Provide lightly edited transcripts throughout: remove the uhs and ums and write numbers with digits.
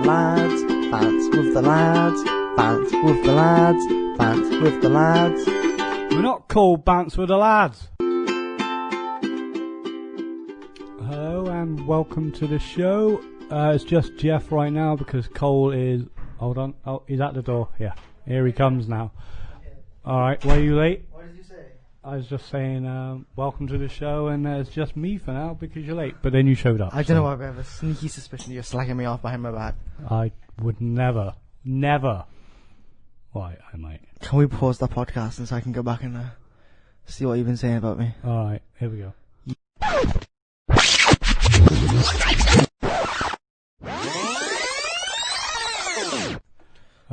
lads, Bants with the lads, Bants with the lads, Bants with the lads. We're not called Bants with the lads. Hello and welcome to the show. It's just Jeff right now because Cole is... Hold on. Oh, he's at the door. Yeah, here he comes now. Alright, were you late? What did you say? I was just saying welcome to the show, and it's just me for now because you're late. But then you showed up. I don't know why I have a sneaky suspicion you're slagging me off behind my back. I would never. Why, I might. Can we pause the podcast and so I can go back and see what you've been saying about me? Alright, here we go.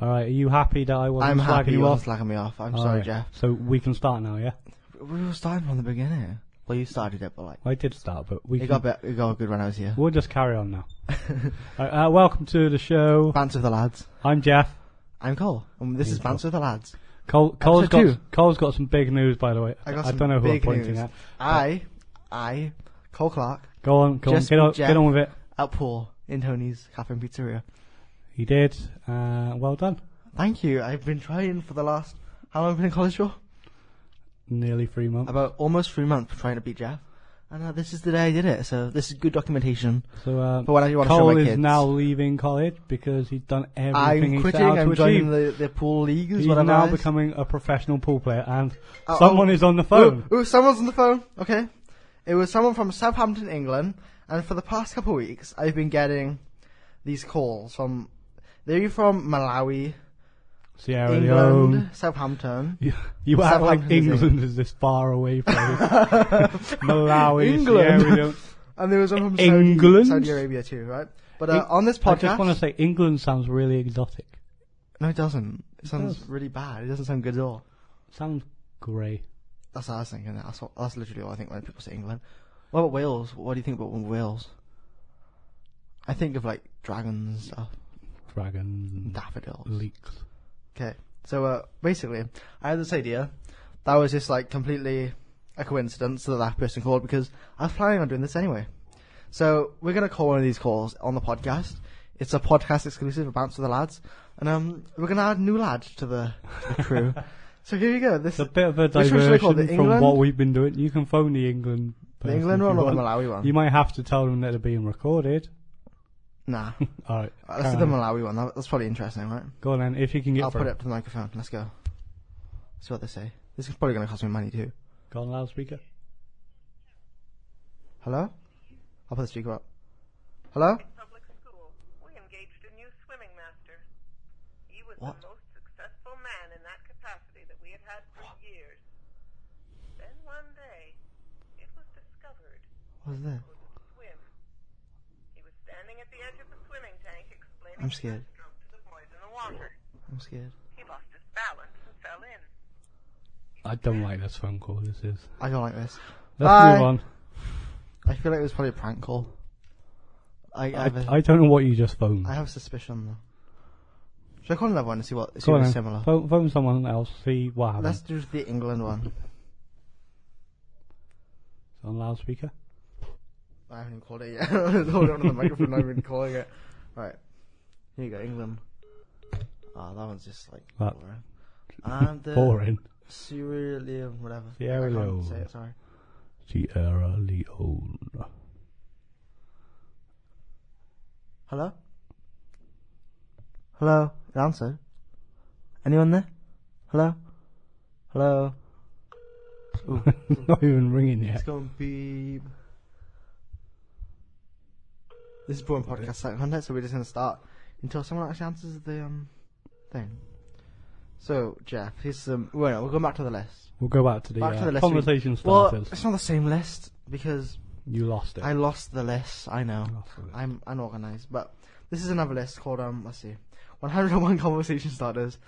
Alright, are you happy that I wasn't I'm happy slagging you you off? wasn't slagging me off. I'm All sorry, right, Jeff. So we can start now, yeah? We were starting from the beginning. Well, you started it, but like... I did start, but we It can... got good when I was here. We'll just carry on now. Welcome to the show. Bants with the lads. I'm Jeff. I'm Cole. And this is Bants with the lads. Cole's got some big news, by the way. I got I some don't know who I'm big pointing news. at. I, Cole Clark, Go on, Just get with Jeff. on with it. at Paul in Tony's Cafe and Pizzeria. He did. Well done. Thank you. I've been trying for the last... How long have you been in college for? Nearly 3 months. About almost 3 months trying to beat Jeff. And this is the day I did it, so this is good documentation. So for when I want to show Cole my is kids. now leaving college because he's done everything I'm he's quitting, set out to I'm joining achieve. the pool leagues, He's whatever now it is. becoming a professional pool player, and someone is on the phone. Ooh, someone's on the phone. Okay. It was someone from Southampton, England, and for the past couple of weeks, I've been getting these calls from... They're from Malawi, Sierra England, Leone. Southampton. You act like Southampton is England is this far away from Malawi, England. Sierra Leone. And there was one from England? Saudi Arabia too, right? But on this podcast... I just want to say England sounds really exotic. No, it doesn't. It sounds does. really bad. It doesn't sound good at all. Sounds grey. That's what I was thinking. That's literally what I think when people say England. What about Wales? What do you think about Wales? I think of like dragons and stuff. Dragons and Daffodils. leeks. Okay, so basically, I had this idea. That was just like completely a coincidence that person called because I was planning on doing this anyway. So we're gonna call one of these calls on the podcast. It's a podcast exclusive of Bants with the lads, and we're gonna add a new lad to the crew. So here you go. This It's a bit of a which one should I call diversion it? from England? what we've been doing. You can phone the England person England if one you or the want. Malawi one? You might have to tell them that they're being recorded. Nah. Alright. Let's do the Malawi one. That's probably interesting, right? Go on then, if you can get I'll through. put it up to the microphone. Let's go. See what they say. This is probably going to cost me money too. Go on loudspeaker. Hello? I'll put the speaker up. Hello? Public school, we engaged a new swimming master. He was What? the most successful man in that capacity that we had had for years. Then one day, it was discovered What's he that? couldn't swim. He was standing at the edge of the swimming tank explaining I'm scared. the stroke to the boys in the water. I'm scared. He lost his balance and fell in. I don't like this phone call, this is. I don't like this. Let's Bye. move on. I feel like it was probably a prank call. I don't know what you just phoned. have a suspicion though. Should I call another one and see what Go on is then. similar? Phone someone else, see what happens. Let's do the England one. On loudspeaker. I haven't even called it yet. Hold on to the microphone, I'm even calling it. Right. Here you go, England. Oh, that one's just like That- boring. And Boring. Sierra Leone, whatever. Sierra I can't Leone. say it, sorry. Sierra Leone. Hello? Hello? It answered. Anyone there? Hello? Hello? Ooh, Not even ringing yet. it's going beep. This is boring podcast site content, so we're just going to start until someone actually answers the thing. So, Jeff, here's some... Well, we'll go back to the list. We'll go back to the, Back to the list. conversation Well, starters. it's not the same list because You lost it. I lost the list. I know. Lost the list. I'm unorganized, but this is another list called let's see, 101 conversation starters,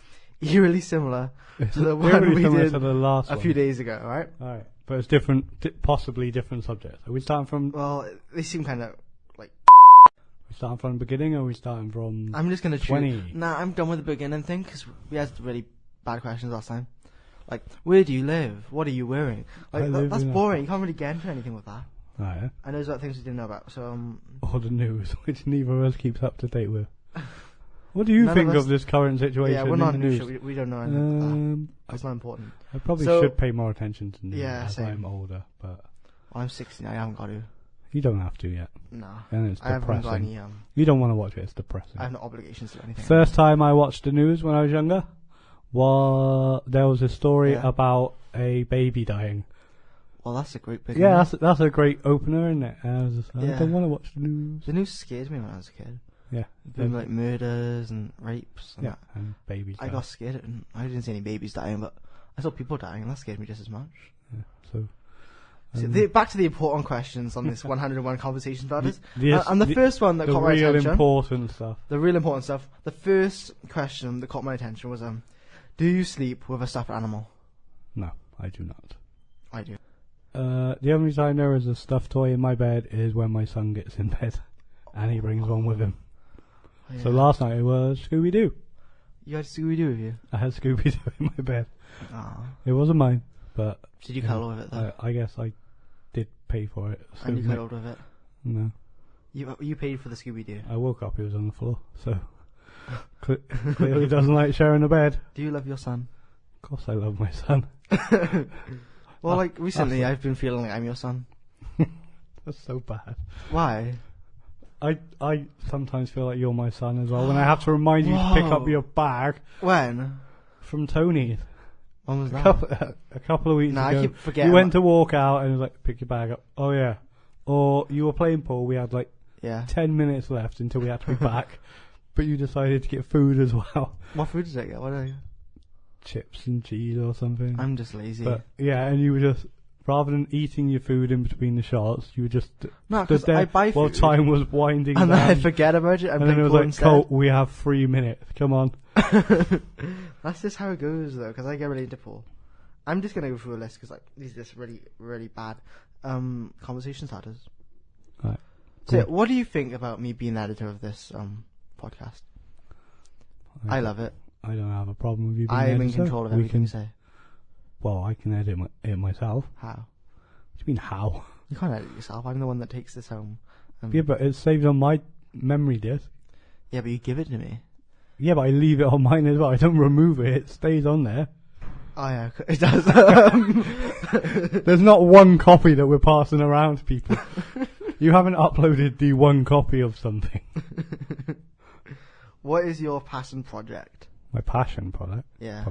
eerily similar to the one Very we similar did to the last a one. few days ago, right? Alright, but it's different, possibly different subjects. Are we starting from? Well, they seem kind of like. We starting from the beginning, or are we starting from? I'm just gonna choose. 20. Nah, I'm done with the beginning thing because we had really bad questions last time. Like, where do you live? What are you wearing? Like, I live that's in a- boring. You can't really get into anything with that. Oh, yeah. I know there's about things we didn't know about. So All the news, which neither of us keeps up to date with. What do you None of think us- of this current situation Yeah, we're in not the news. news? We don't know anything about that. Um, It's not important. I probably So- should pay more attention to news Yeah, as same. I'm older, but I'm 16. I haven't got to. you don't have to yet. No. And it's I haven't got depressing. any. You don't want to watch it, it's depressing. I have no obligations to do anything. First time I watched the news when I was younger, there was a story Yeah. about a baby dying. Well, that's a great big. Yeah, news. that's a great opener, isn't it? And I was just, Yeah. I don't want to watch the news. The news scared me when I was a kid. Yeah, Doing like murders and rapes. And yeah, that. and babies. I got scared, and I didn't see any babies dying, but I saw people dying, and that scared me just as much. Yeah, so. So back to the important questions on this 101 conversation starters. And the first one that the caught my real attention, important stuff. the real important stuff. The first question that caught my attention was, do you sleep with a stuffed animal? No, I do not. I do. The only time there is a stuffed toy in my bed is when my son gets in bed, and he brings one with him. Oh, yeah. So last night it was Scooby Doo. You had Scooby-Doo with you? I had Scooby Doo in my bed. Oh. It wasn't mine, but Did you cuddle with it though? I guess I did pay for it. So And you cuddled with it? No, You paid for the Scooby-Doo. I woke up. He was on the floor, so clearly doesn't like sharing a bed. Do you love your son? Of course, I love my son. Well, like recently, I've been feeling like I'm your son. That's so bad. Why? I sometimes feel like you're my son as well when I have to remind you to pick up Whoa. your bag When? from Tony. When was A that? couple of weeks Nah, I ago. keep forgetting. You went to walk out and it was like, pick your bag up. Oh yeah. Or you were playing pool, we had like Yeah. 10 minutes left until we had to be back. But you decided to get food as well. What food did I get? What did I get? Chips and cheese or something. I'm just lazy. But yeah, and you were just, rather than eating your food in between the shots, you were just No, stood 'cause there I buy while food. time was winding And down. then I forget about it and and then play it was pool like, instead. Colt, we have 3 minutes. Come on. That's just how it goes, though, because I get really into pool. I'm just gonna go through a list because like these are just really, really bad conversation starters. Right. So, Cool. what do you think about me being the editor of this podcast? I love it. I don't have a problem with you being I am in editor. control of We everything you can- say. Well, I can edit it myself. How? What do you mean how? You can't edit yourself. I'm the one that takes this home. Yeah, but it's saved on my memory disk. Yeah, but you give it to me. Yeah, but I leave it on mine as well. I don't remove it. It stays on there. Oh yeah, it does. There's not one copy that we're passing around to people. You haven't uploaded the one copy of something. What is your passion project? My passion product. Yeah.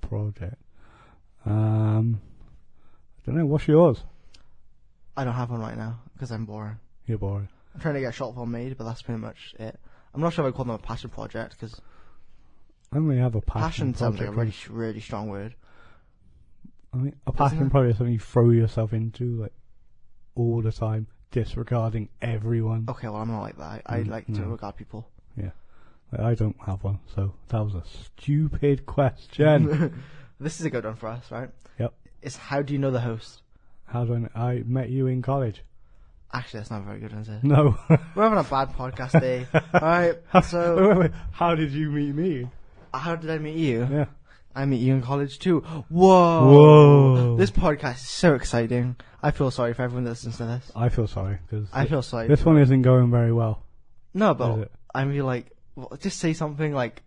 Project. I don't know. What's yours? I don't have one right now because I'm boring. You're boring. I'm trying to get a short film made, but that's pretty much it. I'm not sure if I call them a passion project because I don't really have a passion sounds like project. a really, really strong word. I mean, a Doesn't passion it? project is something you throw yourself into like all the time, disregarding everyone. Okay, well I'm not like that. I like to no. regard people. Yeah, like, I don't have one, so that was a stupid question. This is a good one for us, right? Yep. It's how do you know the host? How do I know? I met you in college. Actually, that's not very good, is it? No. We're having a bad podcast day. Alright, so wait. How did you meet me? how did I meet you? Yeah. I met you in college too. Whoa! Whoa. This podcast is so exciting. I feel sorry for everyone that listens to this. I feel sorry because I feel sorry. this one isn't going very well. No, Is but it? I mean, like, well, just say something like,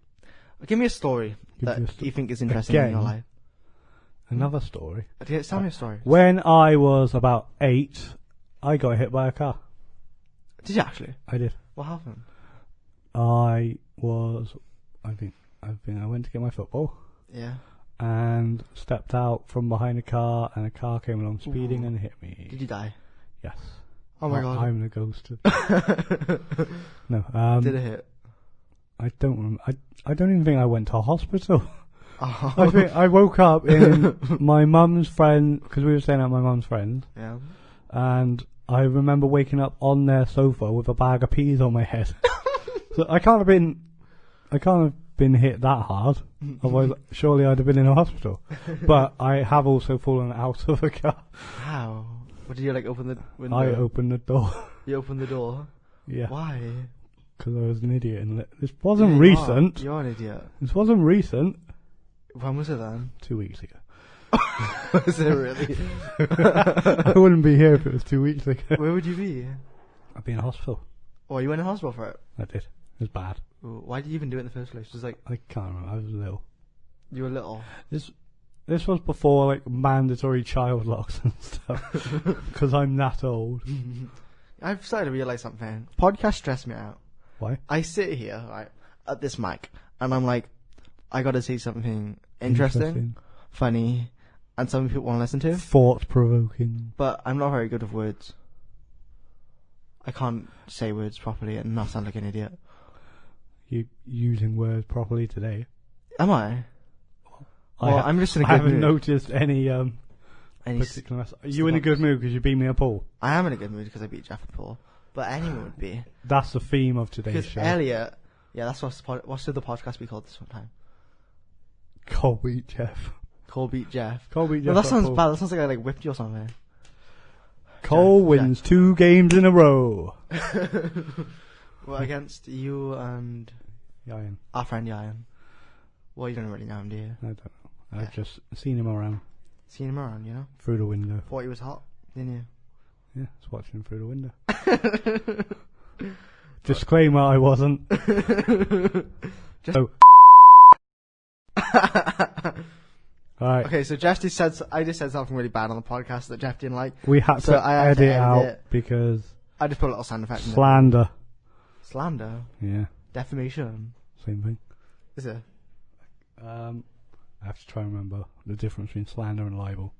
give me a story Give that me a you think is interesting in your Again? life. Another story. Okay, tell me a story. When I was about 8, I got hit by a car. Did you actually? I did. What happened? I think I went to get my football Yeah. and stepped out from behind a car, and a car came along speeding Ooh. and hit me. Did you die? Yes. Oh my god. I'm the ghost. No. Did it hit? I don't remember. I don't even think I went to hospital. Oh. I think I woke up in my mum's friend, because we were staying at my mum's friend, Yeah. and I remember waking up on their sofa with a bag of peas on my head. So I can't have been hit that hard. Otherwise, surely I'd have been in a hospital. But I have also fallen out of a car. How? What did you like open the window? I opened the door. You opened the door? Yeah, Why? because I was an idiot. And this wasn't Yeah, recent. You're an idiot. This wasn't recent. When was it then? 2 weeks ago. Was it really? I wouldn't be here if it was 2 weeks ago. Where would you be? I'd be in hospital. Oh, you went in hospital for it? I did. It was bad. Ooh, why did you even do it in the first place? Just like I can't remember. I was little. you were little. This was before like mandatory child locks and stuff. Because I'm that old. I've started to realise something. Podcasts stress me out. Why? I sit here, right, at this mic, and I'm like, I gotta say something interesting, funny, and something people want to listen to. Thought-provoking. But I'm not very good with words. I can't say words properly and not sound like an idiot. You using words properly today? Am I? Well, I'm just in a good I haven't mood. noticed any particular mess. Are you in a good mood because you beat me at pool? I am in a good mood because I beat Jeff at pool. But anyone would be. That's the theme of today's Because show. Elliot, yeah, that's what should the podcast be called this one time? Cole beat Jeff. Cole beat Jeff. Cole beat Jeff. No, that at sounds pool. bad. That sounds like I whipped you or something. Cole Jeff, wins 2 games in a row. Well, against you and Ian. our friend Ian. Well, you don't really know him, do you? I don't know. I've just seen him around Seen him around, you know? through the window. Thought he was hot, didn't you? Yeah, I was watching him through the window. Disclaimer, I wasn't. Just Oh. Alright, Okay, so Jeff just said, I just said something really bad on the podcast that Jeff didn't like. we had So to I had to edit out edit. because I just put a little sound effect in there. slander. Slander? Yeah, Defamation? same thing. Is it? I have to try and remember the difference between slander and libel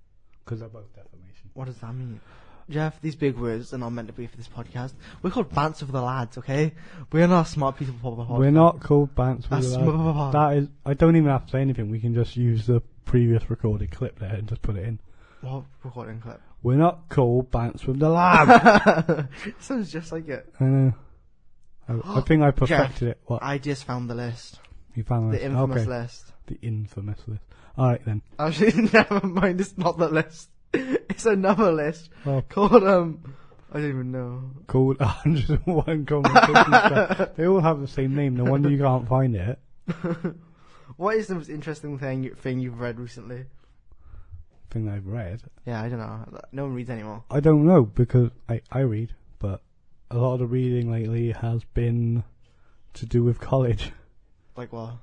because they're both defamation. What does that mean? Jeff, these big words are not meant to be for this podcast. We're called Bants of the Lads, okay? We're not smart people podcast. We're not called Bants. That's That is. I don't even have to say anything. We can just use the previous recorded clip there and just put it in. What recording clip? We're not called Bants with the Lab. Sounds just like it. I know. I think I perfected it. What? I just found the list. You found The this? infamous Okay. list. The infamous list. Alright then. Actually, never mind, it's not the list. It's another list Well, called, I don't even know. called 101 conversations. They all have the same name. No wonder you can't find it. What is the most interesting thing you've read recently? Thing I've read. Yeah, I don't know. No one reads anymore. I don't know because I read, but a lot of the reading lately has been to do with college. Like what?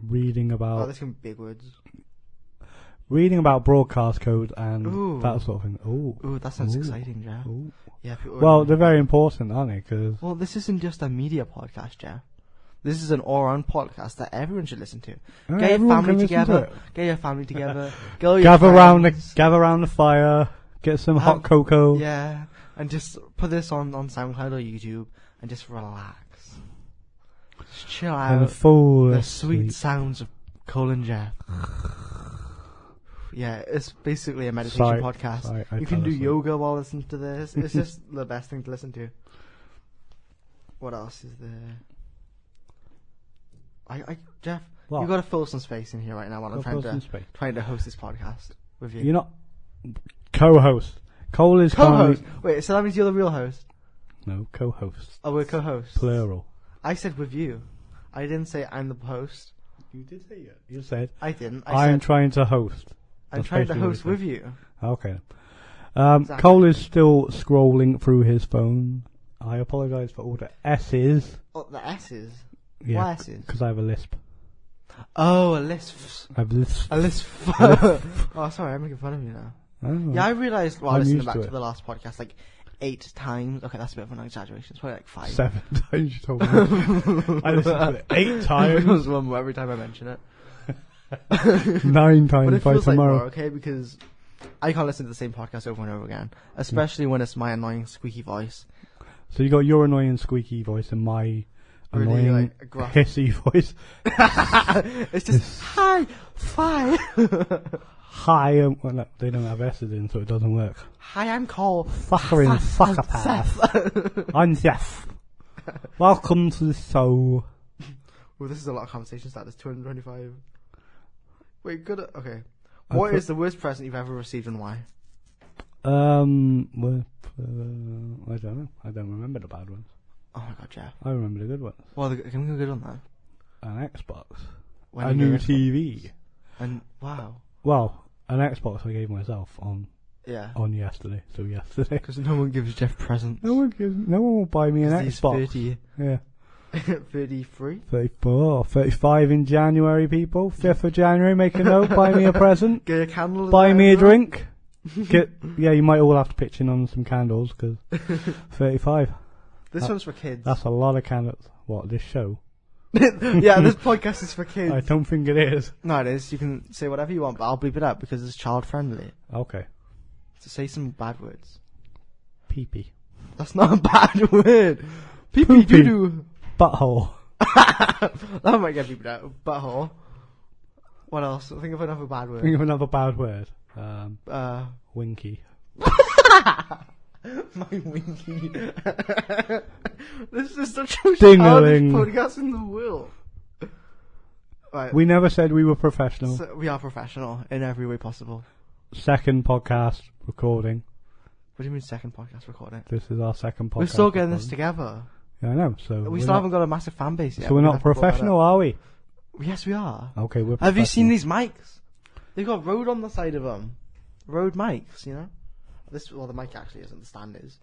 Reading Oh, about there's some big words. broadcast code and Ooh. that sort of thing. Ooh, that sounds Ooh. exciting, Jeff. Ooh. Yeah. People Well, they're very important, aren't they? Cause Well, this isn't just a media podcast, Jeff. This is an all-round podcast that everyone should listen to. Get your everyone family can listen to together. it. Get your family together. Go your Gather friends. round the fire. Get some hot cocoa. Yeah, and just put this on SoundCloud or YouTube and just relax. Just chill And out. fall The asleep. sweet sounds of Cole and Jeff. Yeah, it's basically a meditation podcast. Sorry, I You can fell do asleep. yoga while listening to this. It's just the best thing to listen to. What else is there? Jeff, What? you got to fill some space in here right now while I'm Go trying fill some to space. host this podcast with you. You're not co-host. Cole is Co-host. currently Wait, so that means you're the real host? no co-host. Oh, we're co-hosts. Plural. I said with you. I didn't say I'm the host. You did say it. You said I didn't. I'm said trying to host. I'm That's trying to basically what host you with said. you. Okay. Exactly. Cole is still scrolling through his phone. I apologise for all the S's. Oh, the S's. Yeah, What S's? because I have a lisp. Oh, a lisp. I have lisp. A lisp. Oh, sorry, I'm making fun of you now. Oh. Yeah, I realised while I'm listening used back to to it. the last podcast, like 8 times. Okay, that's a bit of an exaggeration. It's probably like 5. 7 times you told me. I listened to it 8 times. It was one more every time I mention it. 9 But times it by feels like tomorrow. more, okay? Because I can't listen to the same podcast over and over again. Especially when it's my annoying squeaky voice. So you got your annoying squeaky voice and my Really, annoying like, gruff. hissy voice. It's just, hi, fi. Hi, well, no, they don't have S's in, so it doesn't work. Hi, I'm Cole. Fuckering fuckapath. I'm Jeff. Welcome to the show. Well, this is a lot of conversation starters. 225. Wait, good. Okay. I What thought- is the worst present you've ever received and why? Well, I don't know. I don't remember the bad ones. Oh my god, Jeff. I remember the good ones. Well, can we go good on that? An Xbox. When A you new gave it- TV. And wow. Well, an Xbox I gave myself on Yeah. yesterday. So yesterday. Because no one gives Jeff presents. No one will buy me an 'Cause he's Xbox. 30. Yeah. 33. 34, 35 in January, people. 5th of January, make a note, buy me a present, Get a candle. buy me a there. drink. Yeah, you might all have to pitch in on some candles, because 35. This one's for kids. That's a lot of candles. What, this show? Yeah, this podcast is for kids. I don't think it is. No, it is. You can say whatever you want, but I'll bleep it out because it's child friendly. Okay. So say some bad words. Pee-pee. That's not a bad word. Pee pee Poopy. doo doo. Butthole. That might get beeped out. Butthole. What else? Think of another bad word. Think of another bad word. Winky. My winky. This is such a childish Ding-a-ling. podcast in the world. Right. We never said we were professional. So we are professional in every way possible. Second podcast recording. What do you mean second podcast recording? This is our second podcast. We're still getting this recording. together. Yeah, I know. So We we're still not- haven't got a massive fan base yet. So we're We not have to put that professional, up. are we? Yes, we are. Okay, we're. Have you seen professional. these mics? They've got Rode on the side of them. Rode mics, you know? The mic actually isn't. The stand is.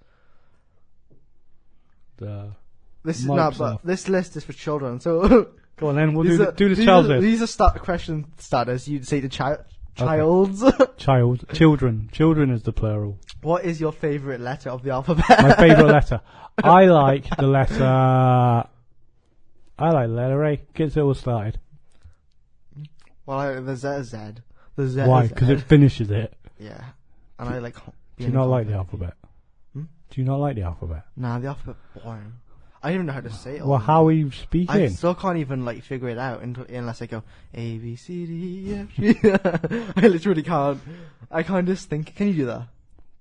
This is Mic's but off. this list is for children. So Go on then. We'll these do are- the these child are, list. These are question starters. You'd say to childs. Children. Children is the plural. What is your favourite letter of the alphabet? My favourite letter. I like the letter. A. Gets it all started. Well, the Z is Z. The Z Why? is Because Z. it finishes it. Yeah. And I like. Do you not like the alphabet? Hmm? Do you not like the alphabet? Nah, the alphabet boring. I don't even know how to say it. all. Well, how are you I speaking? still can't even like figure it out unless I go A B C D E F G. I literally can't. I can't just think. Can you do that?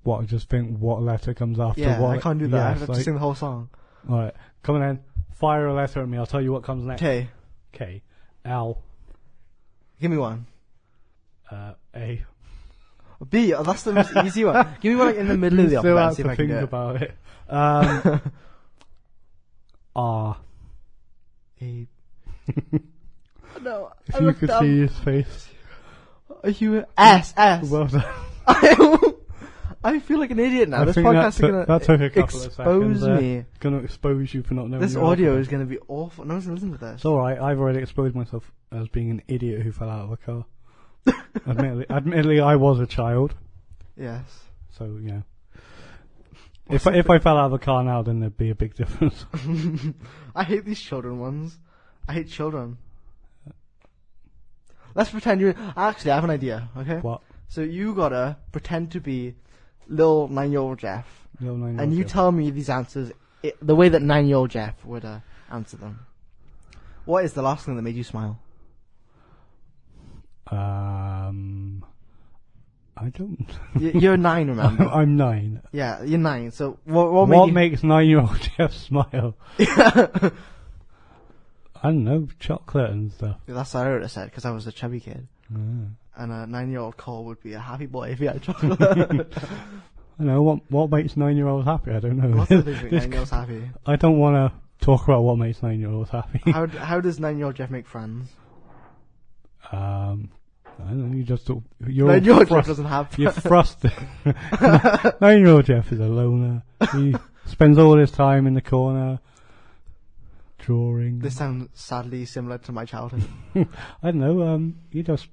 What? Just think what letter comes after Yeah, what? I can't do that. I Yes, have to sing the whole song. Alright, come on then. Fire a letter at me. I'll tell you what comes next. Okay, K. L. give me one. A. B. Oh, that's the most easy one. Give me one like in the middle of the Still alphabet. have See if to I can think do it. about it. R. A. No, If I you looked could up. see his face. Are you S? Well done. I feel like an idiot now. I This think podcast is that took a couple of expose seconds there. me. Gonna expose you for not knowing This your audio alphabet. is going to be awful. No one's going to listen to this. It's alright, I've already exposed myself as being an idiot who fell out of a car. Admittedly, I was a child, Yes. so, you know. If I fell out of a car now, then there'd be a big difference. I hate these children ones. I hate children. Let's pretend you're. Actually, I have an idea. Okay. What? So you gotta pretend to be little 9-year-old Jeff, Little 9-year-old and you Jeff. tell me these answers the way that 9-year-old Jeff would answer them. What is the last thing that made you smile? I don't. You're 9, remember? I'm 9. Yeah, you're 9. So what What made makes 9-year-old Jeff smile? you? I don't know, chocolate and stuff. That's what I would have said because I was a chubby kid, Yeah. and a 9-year-old Cole would be a happy boy if he had chocolate. I know what makes 9-year-olds happy. I don't know. Lots of things make This- 9-year-olds happy. I don't want to talk about what makes 9-year-olds happy. How does 9-year-old Jeff make friends? I don't know. You're 9-year-old all Jeff doesn't have. You're frustrated. 9-year-old Jeff is a loner. He spends all his time in the corner drawing. This sounds sadly similar to my childhood. I don't know. You just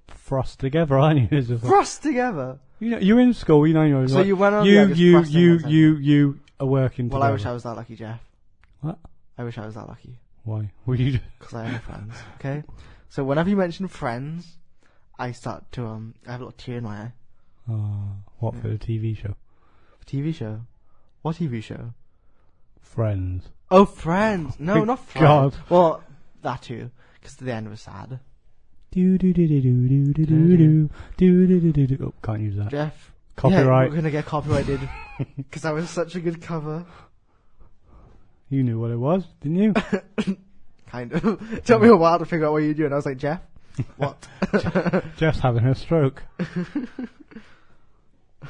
frost together, aren't you? It's just like- Frost together. you know, you're in school. You know, you're So like, you went on. you just you frosting you one time. you are working Well, together. I wish I was that lucky, Jeff. What? I wish I was that lucky Why? Were you? because I have no friends. Okay. So whenever you mention friends, I start to I have a little tear in my eye. What for the TV show? TV show. What TV show? Friends. Oh, Friends. No, not Friends. God. Well, that too, because the end was sad. Do do do do do do do do do do do do. Oh, can't use that. Jeff. Copyright. Yeah, we're gonna get copyrighted because that was such a good cover. You knew what it was, didn't you? Kind of. It took me a while to figure out what you're doing. I was like, Jeff, what? Just having a stroke.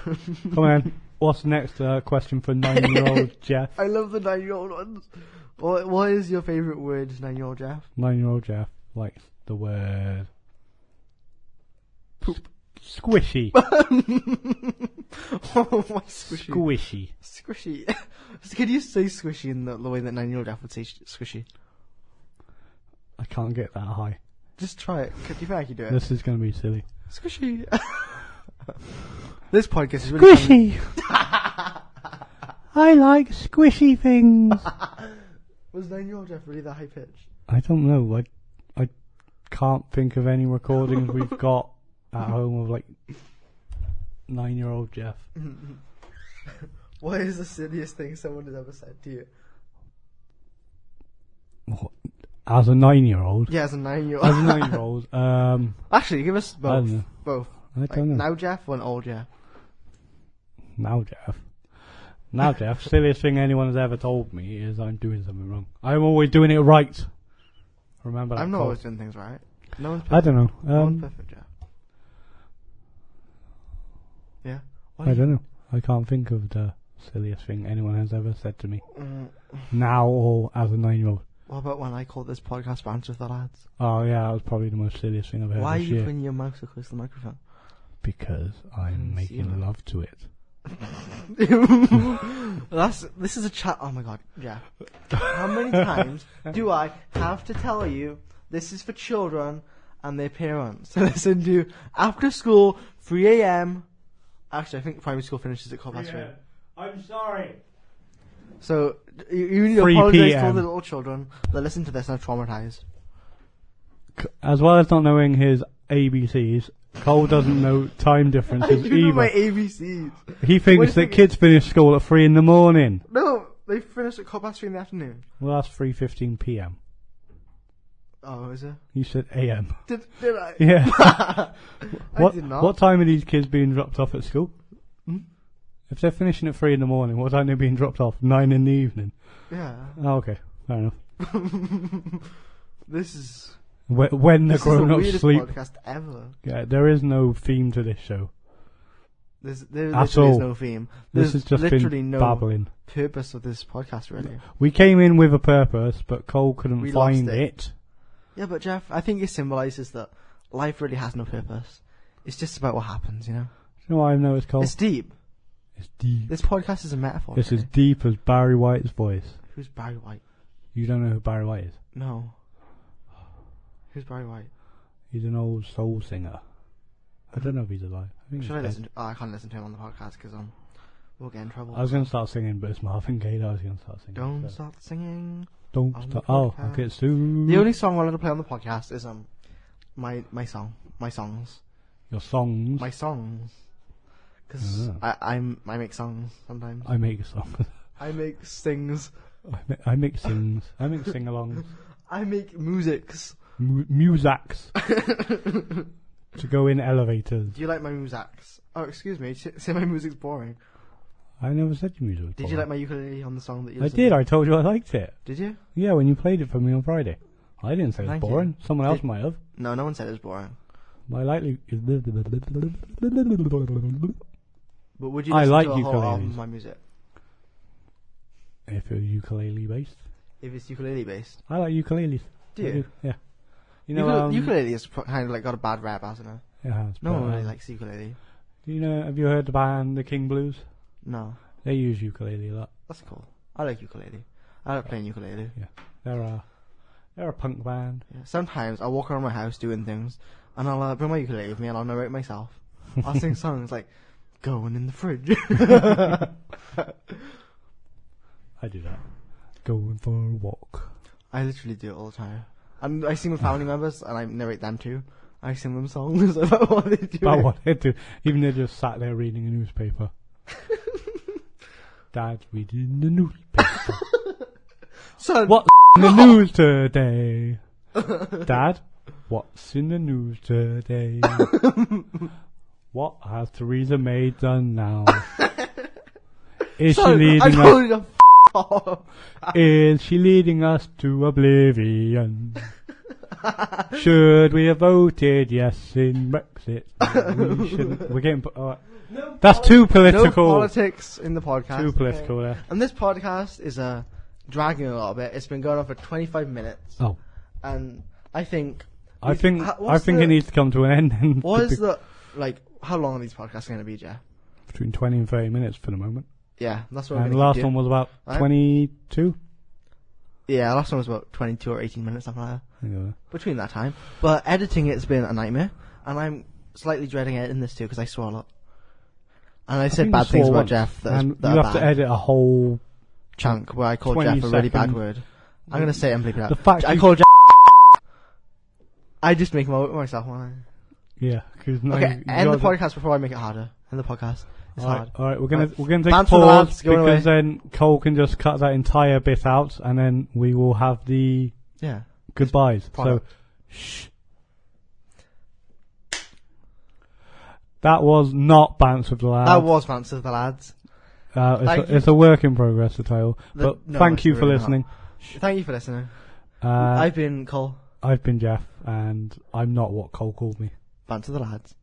Come on. What's the next question for 9-year-old Jeff? I love the 9-year-old ones. What is your favourite word, 9-year-old Jeff? 9-year-old Jeff likes the word Poop. Squishy. Oh, my squishy. Squishy. Squishy. Can you say squishy in the way that 9-year-old Jeff would say squishy? I can't get that high. Just try it. Do you think I can do it? This is going to be silly. Squishy. This podcast is really Squishy. I like squishy things. Was 9-year-old Jeff really that high pitched? I don't know. I can't think of any recordings we've got at home of like 9-year-old Jeff. What is the silliest thing someone has ever said to you? What? As a 9-year-old? Yeah, as a 9-year-old. As a 9-year-old. Actually, give us I both. don't know. Both. I don't know. Now Jeff or an old Jeff? Now Jeff, silliest thing anyone has ever told me is I'm doing something wrong. I'm always doing it right. Remember that I'm not quote. always doing things right. No one's perfect. I don't know. No one's perfect, Jeff. Yeah? I don't know. I can't think of the silliest thing anyone has ever said to me. Now or as a 9-year-old. What about when I called this podcast Bants with the lads? Oh yeah, that was probably the most silliest thing I've heard Why are this you year. putting your mouth so close to the microphone? Because I'm making love to it. This is a chat. Oh my god, Jeff. How many times do I have to tell you this is for children and their parents to listen to after school, 3 a.m. Actually, I think primary school finishes at 3:15. I'm sorry. So you need to 3 apologize to all p.m. the little children that listen to this and are traumatized. As well as not knowing his ABCs, Cole doesn't know time I differences do know my either. ABCs. He What thinks do you that think kids finish school at 3 in the morning. No, they finish at 3:15 in the afternoon. Well, that's 3:15 p.m. Oh, is it? You said a.m. Did I? Yeah. I What did not. What time are these kids being dropped off at school? Hmm? If they're finishing at 3 in the morning, what time are they being dropped off? 9 in the evening. Yeah. Oh, okay, fair enough. This is When the this is the grown-ups weirdest sleep. podcast ever. Yeah, there is no theme to this show. There At literally is all. no theme. This There's has just literally been no babbling. purpose of this podcast, really. We came in with a purpose, but Cole couldn't We lost find it. it. Yeah, but Jeff, I think it symbolises that life really has no purpose. It's just about what happens, you know? You know what I've noticed, Cole? It's deep. It's deep. This podcast is a metaphor. This is really. deep as Barry White's voice. Who's Barry White? You don't know who Barry White is? No. Who's Barry White? He's an old soul singer. I don't know if he's alive. I think Should I he's listen dead. to... Oh, I can't listen to him on the podcast because we'll get in trouble. I was going to start singing, but it's Marvin Gaye that I was going to start singing. Don't so. start singing. Don't on start. the Oh, podcast. I'll get sued. The only song I'm allowed to play on the podcast is my songs. Your songs. My songs. Because Ah. I make songs sometimes. I make songs. I make stings. I make sings. I make sing-alongs. I make musics. Musacs. To go in elevators. Do you like my musics? Oh, excuse me. Say my music's boring. I never said your music was Did you boring. like my ukulele on the song that you I listened did. to? I told you I liked it. Did you? Yeah, when you played it for me on Friday. I didn't say it was Thank you. boring. Someone else Did- might have. No, no one said it was boring. My likely. But would you I listen like to a whole ukuleles. album of my music? If it's ukulele based. If it's ukulele based? I like ukuleles. Do I you? Yeah. You know, ukulele has kind of like got a bad rap, hasn't it? it has, No but, one really likes ukulele. Do you know? Have you heard the band The King Blues? No, They use ukulele a lot. that's cool. I like ukulele. I like playing ukulele. They're a punk band. Yeah. Sometimes I walk around my house doing things, and I'll bring my ukulele with me, and I'll narrate myself. I'll sing songs like "Going in the Fridge." I do that. Going for a walk. I literally do it all the time, and I sing with family members, and I narrate them too. I sing them songs about what they do. About what they do. Even they're just sat there reading a newspaper. Dad's reading the newspaper. Son, What's in the news today? Dad, what's in the news today? What has Theresa May done now? Is she Son, I leading told us? you to off. Is she leading us to oblivion? Should we have voted yes in Brexit? No, we shouldn't. We're getting. That's too No political. politics in the podcast. Too political there. And this podcast is dragging a little bit. It's been going on for 25 minutes. Oh, And I think... I think what's it needs to come to an end. And What is the... Like, how long are these podcasts going to be, Jeff? Between 20 and 30 minutes for the moment. Yeah, that's what And the we're going last to do. one was about Right. 22. Yeah, the last one was about 22 or 18 minutes, something like that. Yeah. Between that time. But editing it's been a nightmare, and I'm slightly dreading editing this too because I swore a lot. And I said think bad you things swore about once, Jeff that, and that you are have to bad. edit a whole. Chunk where I called 20 Jeff a really bad second- word. I'm going to say it and bleep it out. The fact I you- called Jeff. I just make myself one. Yeah, because Okay, end the podcast before I make it harder. End the podcast. It's hard. All right, we're gonna Right. take a Bants for the pause lads, going because away. then Cole can just cut that entire bit out, and then we will have the Yeah. goodbyes. So, product. shh. That was not Bants with the Lads. That was Bants of the Lads. Thank you. It's a work in progress, the title. But no, thank it's you for really listening. Thank you for listening. I've I've been Cole. been Jeff, and I'm not what Cole called me. Bants of the Lads.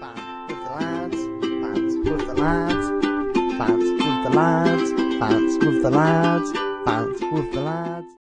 Bants with the lads. Bants with the lads. Bants with the lads. Bants with the lads. Bants with the lads.